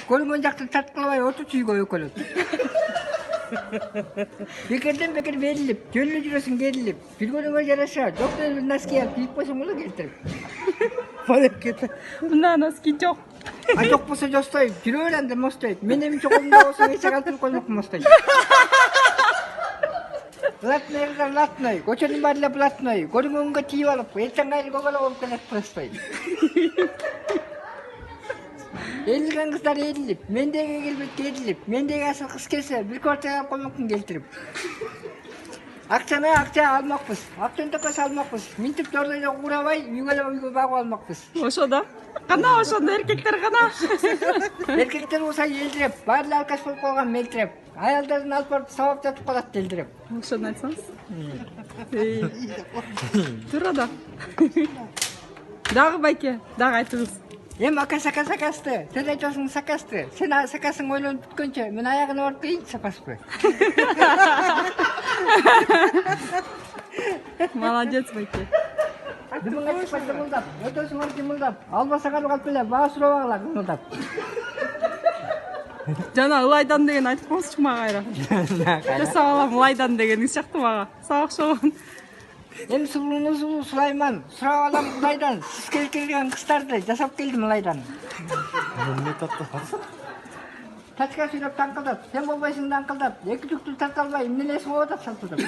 көргөн жакты тарткылабай отурчу үйгө өкөлөт. Бекерден бекер берилип, жөнлүү жүрөсүң керилип, жүргөнүңө жараша, жоктон бир носки алып кийип койсоң болот келтирип. Баракета. Мына носки жок. А жок болсо жостой, жүрө бер анда мостойт. Мен эми чогумда болсо эч калтырып коймок мостойт. Блатной кыздар блатной, көчөнүн баары эле блатной, көрүнгөнгө тийип алып, эртең кайра көкөлө болуп келет простой. Элилген кыздар элилип, мендеги келбет керилип, мендеги асыл кыз келсе, бир квартира алып коймокмун келтирип. Акчаны акча алмакпыз, актын төкөс алмакпыз. Минтип жордойдо курабай, үйгө багып алмакпыз. Ошо да. Кана ошондо эркектер кана. Эркектер болсо элдиреп, баары эле алкаш болуп калган мелтиреп. Аялдарын алып барып сабап жатып калат делдиреп. Ошону айтсаңыз. Туура да. Дагы байке, дагы айтыңыз. Эми ака сакасты, сен айтасың сакасты. Сен сакасың ойлонуп бүткөнчө мен аягына барып келейинчи сапаспы. Молодец байке. Дымыңа чыкпай дымылдап, өтөсүңөр дымылдап, албаса калып эле баа сурабагыла кымылдап. Жана ылайдан деген айтып коңузчу мага кайра. Жасап алам ылайдан дегениңиз сыяктуу мага. Сага окшогон. Эми сулуу Сулайман, сурап алам Кудайдан, сиз келтирген кыздарды жасап келдим ылайдан. Эмне таттабасың? Тачка сүйлөп таңкылдап, сен болбойсуң даңкылдап, эки түктү тарта албай, эмнелесиң болуп атат салтылдап.